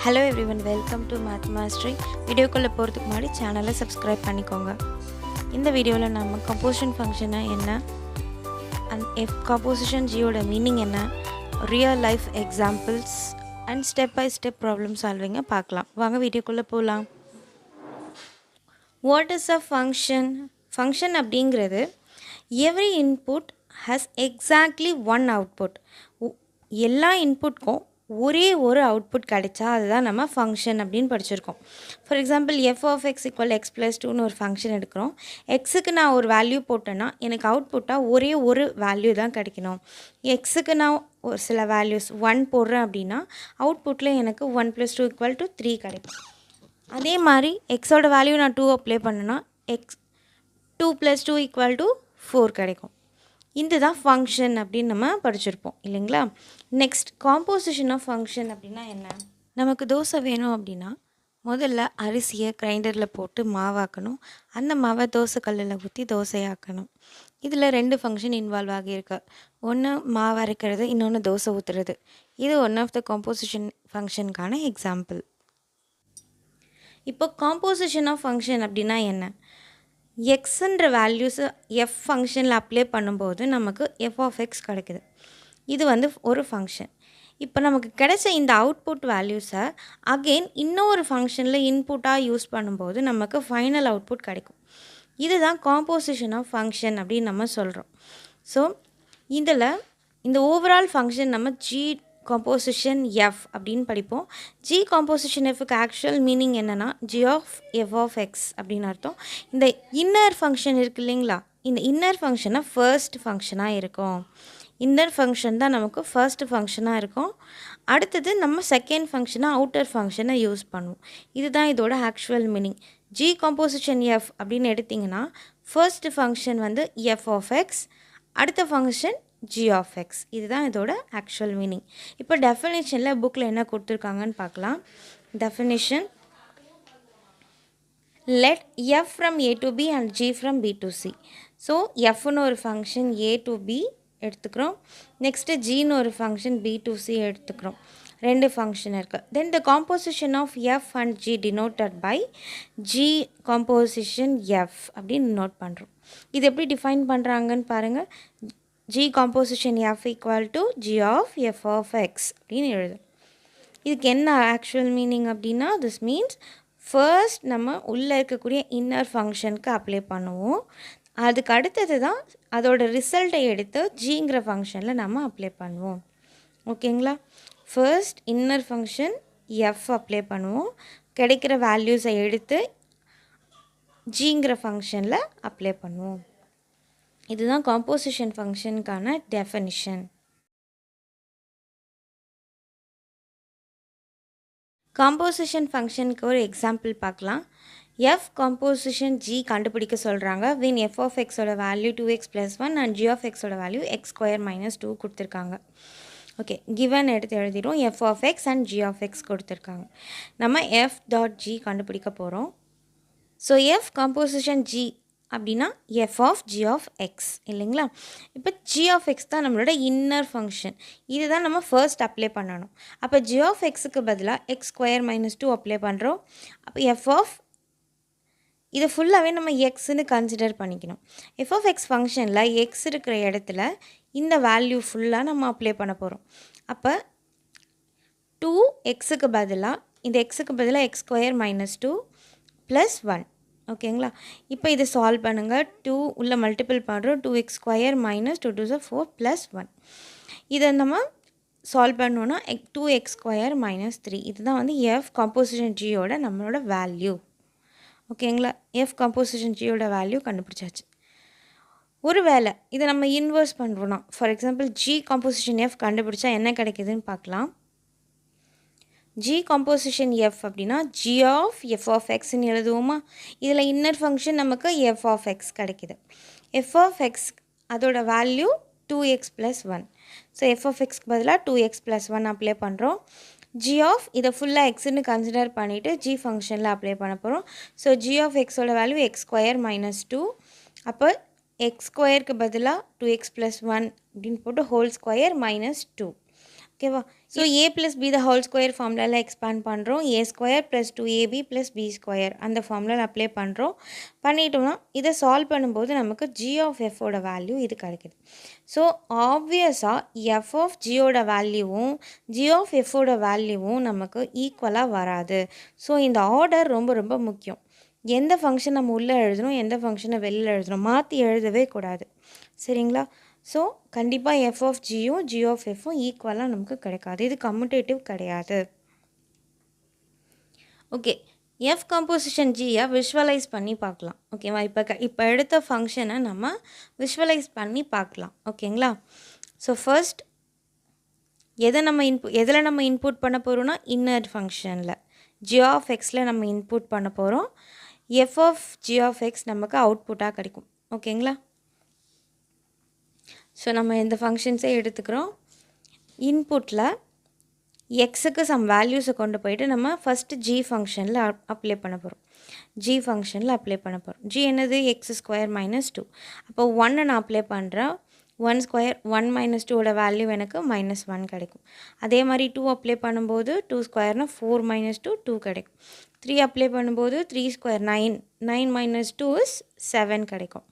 Hello everyone, welcome to Math Mastery. வீடியோக்குள்ள போறதுக்கு முன்னாடி சேனலை சப்ஸ்கிரைப் பண்ணிக்கோங்க. இந்த வீடியோல நம்ம composition function என்ன, and if composition G ஓட மீனிங் என்ன, real life examples and step by step problem solving பார்க்கலாம். வாங்க வீடியோக்குள்ள போலாம். What is a function? Function அப்படிங்கிறது every input has exactly one output. எல்லா இன்புட்க்கும் ஒரே ஒரு அவுட்புட் கிடைச்சா அதுதான் நம்ம ஃபங்க்ஷன் அப்படின்னு படிச்சிருக்கோம். For example f of x equal x plus டூன்னு ஒரு ஃபங்க்ஷன் எடுக்கிறோம். எக்ஸுக்கு நான் ஒரு வேல்யூ போட்டேன்னா எனக்கு அவுட்புட்டாக ஒரே ஒரு வேல்யூ தான் கிடைக்கணும். எக்ஸுக்கு நான் ஒரு சில வேல்யூஸ் 1 போடுறேன் அப்படின்னா அவுட்புட்டில் எனக்கு 1 + 2 = 3 கிடைக்கும். அதே மாதிரி எக்ஸோட வேல்யூ நான் 2 அப்ளை பண்ணேன்னா எக்ஸ் 2 + 2 = 4 கிடைக்கும். இதுதான் ஃபங்க்ஷன் அப்படின்னு நம்ம படிச்சிருப்போம் இல்லைங்களா. நெக்ஸ்ட் காம்போசிஷன் ஆஃப் ஃபங்க்ஷன் அப்படின்னா என்ன? நமக்கு தோசை வேணும் அப்படின்னா முதல்ல அரிசியை கிரைண்டரில் போட்டு மாவாக்கணும். அந்த மாவை தோசை கல்லில் ஊற்றி தோசையாக்கணும். இதில் 2 ஃபங்க்ஷன் இன்வால்வ் ஆகியிருக்கு. ஒன்று மாவு அரைக்கிறது, இன்னொன்று தோசை ஊற்றுறது. இது ஒன் ஆஃப் த காம்போசிஷன் ஃபங்க்ஷனுக்கான எக்ஸாம்பிள். இப்போ காம்போசிஷன் ஆஃப் ஃபங்க்ஷன் அப்படின்னா என்ன? எக்ஸுன்ற வேல்யூஸை எஃப் ஃபங்க்ஷனில் அப்ளை பண்ணும்போது நமக்கு எஃப் ஆஃப் எக்ஸ் கிடைக்குது. இது ஒரு ஃபங்க்ஷன். இப்போ நமக்கு கிடைச்ச இந்த அவுட்புட் வேல்யூஸை அகெயின் இன்னொரு ஃபங்க்ஷனில் இன்புட்டாக யூஸ் பண்ணும்போது நமக்கு ஃபைனல் அவுட்புட் கிடைக்கும். இதுதான் காம்போசிஷன் ஆஃப் ஃபங்க்ஷன் அப்படின்னு நம்ம சொல்கிறோம். ஸோ இதில் இந்த ஓவரால் ஃபங்க்ஷன் நம்ம ஜி காம்போசிஷன் எஃப் அப்படின்னு படிப்போம். ஜி காம்போசிஷன் எஃப்க்கு ஆக்சுவல் மீனிங் என்னென்னா g of f of x அப்படின்னு அர்த்தம். இந்த இன்னர் ஃபங்க்ஷன் இருக்குது இல்லைங்களா, இந்த இன்னர் ஃபங்க்ஷனை ஃபர்ஸ்ட் ஃபங்க்ஷனாக இருக்கும். இன்னர் ஃபங்க்ஷன் தான் நமக்கு ஃபர்ஸ்ட் ஃபங்க்ஷனாக இருக்கும். அடுத்தது நம்ம செகண்ட் ஃபங்க்ஷனாக அவுட்டர் ஃபங்க்ஷனை யூஸ் பண்ணுவோம். இதுதான் இதோட actual meaning. G composition f அப்படின்னு எடுத்திங்கன்னா first function f of x, அடுத்த ஃபங்க்ஷன் ஜி ஆஃப் எக்ஸ். இதுதான் இதோட ஆக்சுவல் மீனிங். இப்போ டெஃபினேஷனில் புக்கில் என்ன கொடுத்துருக்காங்கன்னு பார்க்கலாம். Definition: let f from a to b and g from b to c. So எஃப்னு ஒரு ஃபங்க்ஷன் a to b எடுத்துக்கிறோம். நெக்ஸ்ட்டு ஜின்னு ஒரு ஃபங்க்ஷன் b to c எடுத்துக்கிறோம். 2 ஃபங்க்ஷன் இருக்குது. Then the composition of f and g denoted by g composition f அப்படின்னு note பண்ணுறோம். இது எப்படி டிஃபைன் பண்ணுறாங்கன்னு பாருங்கள். G composition f equal to g of f of x அப்படின்னு எழுதும். இதுக்கு என்ன ஆக்சுவல் மீனிங் அப்படின்னா, திஸ் மீன்ஸ் ஃபர்ஸ்ட் நம்ம உள்ளே இருக்கக்கூடிய இன்னர் ஃபங்க்ஷனுக்கு அப்ளை பண்ணுவோம். அதுக்கு அடுத்தது தான் அதோட ரிசல்ட்டை எடுத்து ஜிங்கிற ஃபங்க்ஷனில் நம்ம அப்ளை பண்ணுவோம். ஓகேங்களா. First inner function F apply பண்ணுவோம். கிடைக்கிற வேல்யூஸை எடுத்து ஜிங்கிற ஃபங்க்ஷனில் அப்ளை பண்ணுவோம். இதுதான் காம்போசிஷன் ஃபங்க்ஷனுக்கான டெஃபினிஷன். காம்போசிஷன் ஃபங்க்ஷனுக்கு ஒரு எக்ஸாம்பிள் பார்க்கலாம். எஃப் காம்போசிஷன் ஜி கண்டுபிடிக்க சொல்கிறாங்க. வின் எஃப் ஆஃப் எக்ஸோட value 2x + 1 and g of எக்ஸோட வேல்யூ x² - 2 கொடுத்துருக்காங்க. ஓகே, கிவன் எடுத்து எழுதிடும். F of x and g of x கொடுத்துருக்காங்க. நம்ம எஃப் டாட் ஜி கண்டுபிடிக்க போகிறோம். ஸோ எஃப் காம்போசிஷன் ஜி அப்படின்னா f of g of x இல்லைங்களா. இப்போ ஜி ஆஃப் எக்ஸ் தான் நம்மளோட இன்னர் ஃபங்க்ஷன். இதுதான் நம்ம ஃபர்ஸ்ட் அப்ளை பண்ணணும். அப்போ ஜி ஆஃப் எக்ஸுக்கு பதிலாக x² - 2 அப்ளை பண்ணுறோம். அப்போ எஃப் ஆஃப் இதை ஃபுல்லாகவே நம்ம எக்ஸ்ன்னு கன்சிடர் பண்ணிக்கணும். எஃப் ஆஃப் எக்ஸ் ஃபங்க்ஷனில் எக்ஸ் இருக்கிற இடத்துல இந்த வேல்யூ ஃபுல்லாக நம்ம அப்ளை பண்ண போகிறோம். அப்போ 2 எக்ஸுக்கு பதிலாக இந்த எக்ஸுக்கு பதிலாக x² - 2 + 1. ஓகேங்களா. இப்போ இதை சால்வ் பண்ணுங்கள். 2 உள்ள மல்டிபிள் பண்ணுறோம். 2x² - 2 2 4 + 1. இதை நம்ம சால்வ் பண்ணோன்னா 2x² - 3. இதுதான் எஃப் காம்போசிஷன் ஜியோட நம்மளோட வேல்யூ. ஓகேங்களா. எஃப் காம்போசிஷன் ஜியோட வேல்யூ கண்டுபிடிச்சாச்சு. ஒரு வேளை இதை நம்ம இன்வர்ஸ் பண்ணுறோன்னா, for example g composition f கண்டுபிடிச்சா என்ன கிடைக்குதுன்னு பார்க்கலாம். ஜி காம்போசிஷன் எஃப் அப்படின்னா ஜி ஆஃப் எஃப் ஆஃப் எக்ஸ்ன்னு எழுதுவோமா. இதில் இன்னர் ஃபங்க்ஷன் நமக்கு எஃப் ஆஃப் எக்ஸ் கிடைக்கிது. எஃப் ஆஃப் எக்ஸ் அதோட value 2x + 1. So f of எக்ஸ்க்கு பதிலாக 2x + 1 அப்ளை பண்ணுறோம். ஜி ஆஃப் இதை ஃபுல்லாக எக்ஸ்ன்னு கன்சிடர் பண்ணிவிட்டு ஜி ஃபங்க்ஷனில் அப்ளை பண்ண போகிறோம். ஸோ ஜி ஆஃப் எக்ஸோட வேல்யூ x² - 2. அப்போ x²க்கு பதிலாக 2x + 1 அப்படின்னு போட்டு ஹோல் ஸ்கொயர் - 2. ஓகேவா? So a + b the whole square ஃபார்முலாவில் எக்ஸ்பேண்ட் பண்ணுறோம். a square + 2ab + b square அந்த ஃபார்முலாவில் அப்ளை பண்ணுறோம். பண்ணிட்டோம்னா இதை சால்வ் பண்ணும்போது நமக்கு g ஆஃப் f ஓட வேல்யூ இது கிடைக்குது. ஸோ ஆப்வியஸாக f ஆஃப் ஜியோட வேல்யூவும் g ஆஃப் f ஓட வேல்யூவும் நமக்கு ஈக்குவலாக வராது. ஸோ இந்த ஆர்டர் ரொம்ப ரொம்ப முக்கியம். எந்த ஃபங்க்ஷன் நம்ம உள்ளே எழுதணும், எந்த ஃபங்க்ஷனை வெளியில் எழுதணும், மாற்றி எழுதவே கூடாது. சரிங்களா? ஸோ கண்டிப்பாக எஃப் ஆஃப் ஜியும் ஜி ஆஃப் எஃப்பும் ஈக்குவலாக நமக்கு கிடைக்காது. இது கம்யூட்டேட்டிவ் கிடையாது. ஓகே, எஃப் கம்போசிஷன் ஜியை விஷுவலைஸ் பண்ணி பார்க்கலாம். ஓகேவா? இப்போ எடுத்த ஃபங்க்ஷனை நம்ம விஷுவலைஸ் பண்ணி பார்க்கலாம். ஓகேங்களா? ஸோ ஃபர்ஸ்ட் எதில் நம்ம இன்புட் பண்ண போகிறோம்னா இன்னர் ஃபங்க்ஷனில் ஜி ஆஃப் எக்ஸில் நம்ம இன்புட் பண்ண போகிறோம். F of g of x நமக்கு அவுட்புட்டாக கிடைக்கும். ஓகேங்களா? ஸோ நம்ம இந்த ஃபங்க்ஷன்ஸே எடுத்துக்கிறோம். இன்புட்டில் எக்ஸுக்கு சம் வேல்யூஸை கொண்டு போயிட்டு நம்ம ஃபஸ்ட்டு ஜி ஃபங்க்ஷனில் அப்ளை பண்ண போகிறோம். ஜி ஃபங்க்ஷனில் அப்ளை பண்ண போகிறோம். ஜி என்னது? X square minus 2. அப்போ 1 நான் அப்ளை பண்ணுறேன். 1 ஸ்கொயர் 1 மைனஸ் 2ஓட வேல்யூ எனக்கு -1 கிடைக்கும். அதே மாதிரி 2 அப்ளை பண்ணும்போது 2 ஸ்கொயர்னால் 4 மைனஸ் 2 2 கிடைக்கும். 3 அப்ளை பண்ணும்போது 3 ஸ்கொயர் 9 9 மைனஸ் 2 இஸ் 7 கிடைக்கும்.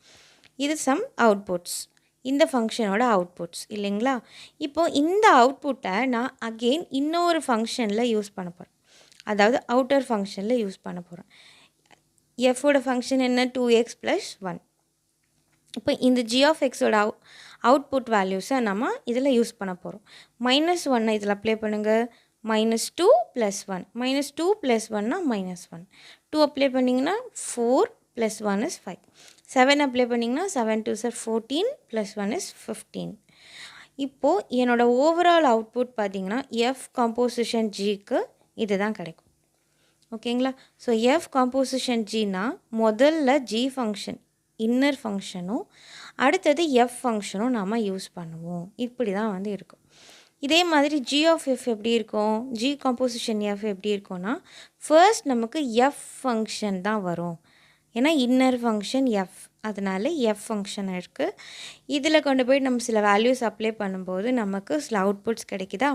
இது சம் அவுட்புட்ஸ், இந்த ஃபங்க்ஷனோட அவுட்புட்ஸ் இல்லைங்களா? இப்போது இந்த அவுட்புட்டை நான் அகெயின் இன்னொரு ஃபங்க்ஷனில் யூஸ் பண்ண போகிறேன். அதாவது அவுட்டர் ஃபங்க்ஷனில் யூஸ் பண்ண போகிறேன். எஃபோட ஃபங்க்ஷன் என்ன? 2x + 1. இப்போ இந்த ஜி ஆஃப் எக்ஸோட அவுட்புட் வேல்யூஸை நம்ம இதில் யூஸ் பண்ண போகிறோம். -1 இதில் அப்ளை பண்ணுங்கள். -2 + 1 -2 + 1னா -1. 2 அப்ளை பண்ணிங்கன்னா 4 + 1 is 5. 7 அப்ளை பண்ணிங்கன்னா 7 2 is 14 + 1 is 15. இப்போது என்னோடய ஓவரால் அவுட்புட் பார்த்திங்கன்னா எஃப் கம்போசிஷன் ஜிக்கு இது தான் கிடைக்கும். ஓகேங்களா? ஸோ எஃப் கம்போசிஷன் ஜினா முதல்ல ஜி ஃபங்க்ஷன் இன்னர் ஃபங்க்ஷனும் அடுத்தது எஃப் ஃபங்க்ஷனும் நாம் யூஸ் பண்ணுவோம். இப்படி தான் வந்து இருக்கும். இதே மாதிரி ஜி ஆஃப் எஃப் எப்படி இருக்கும்? ஜி கம்போசிஷன் எஃப் எப்படி இருக்கும்னா ஃபர்ஸ்ட் நமக்கு எஃப் ஃபங்க்ஷன் தான் வரும். ஏன்னா இன்னர் ஃபங்க்ஷன் எஃப், அதனால எஃப் ஃபங்க்ஷன் இருக்குது. இதில் கொண்டு போய்ட்டு நம்ம சில வேல்யூஸ் அப்ளை பண்ணும்போது நமக்கு சில அவுட்புட்ஸ் கிடைக்குதா?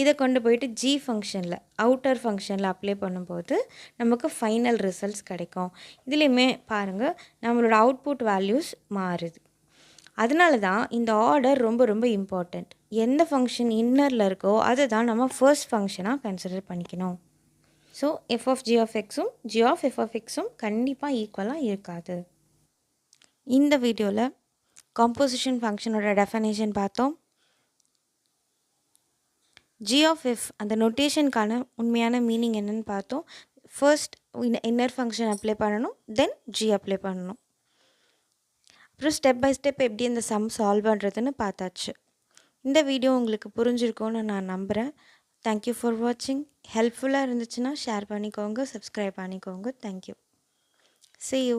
இதை கொண்டு போய்ட்டு ஜி ஃபங்க்ஷனில் அவுட்டர் ஃபங்க்ஷனில் அப்ளை பண்ணும்போது நமக்கு ஃபைனல் ரிசல்ட்ஸ் கிடைக்கும். இதுலேயுமே பாருங்கள் நம்மளோட அவுட்புட் வேல்யூஸ் மாறுது. அதனால தான் இந்த ஆர்டர் ரொம்ப ரொம்ப இம்பார்ட்டண்ட். எந்த ஃபங்க்ஷன் இன்னரில் இருக்கோ அதை தான் நம்ம ஃபர்ஸ்ட் ஃபங்க்ஷனாக கன்சிடர் பண்ணிக்கணும். So f of g of எக்ஸும் ஜி ஆஃப் எஃப் ஆஃப் எக்ஸும் கண்டிப்பாக ஈக்குவலாக இருக்காது. இந்த வீடியோவில் காம்போசிஷன் ஃபங்க்ஷனோட டெஃபனேஷன் பார்த்தோம். ஜி ஆஃப் எஃப் அந்த நொட்டேஷனுக்கான உண்மையான மீனிங் என்னென்னு பார்த்தோம். ஃபர்ஸ்ட் இன்னர் ஃபங்க்ஷன் அப்ளை பண்ணணும், தென் ஜி அப்ளை பண்ணணும். அப்புறம் ஸ்டெப் பை ஸ்டெப் எப்படி இந்த சம் சால்வ் பண்ணுறதுன்னு பார்த்தாச்சு. இந்த வீடியோ உங்களுக்கு புரிஞ்சிருக்கும்னு நான் நம்புகிறேன். தேங்க்யூ ஃபார் வாட்சிங். ஹெல்ப்ஃபுல்லாக இருந்துச்சுன்னா ஷேர் பண்ணிக்கோங்க, சப்ஸ்கிரைப் பண்ணிக்கோங்க. தேங்க்யூ. See you.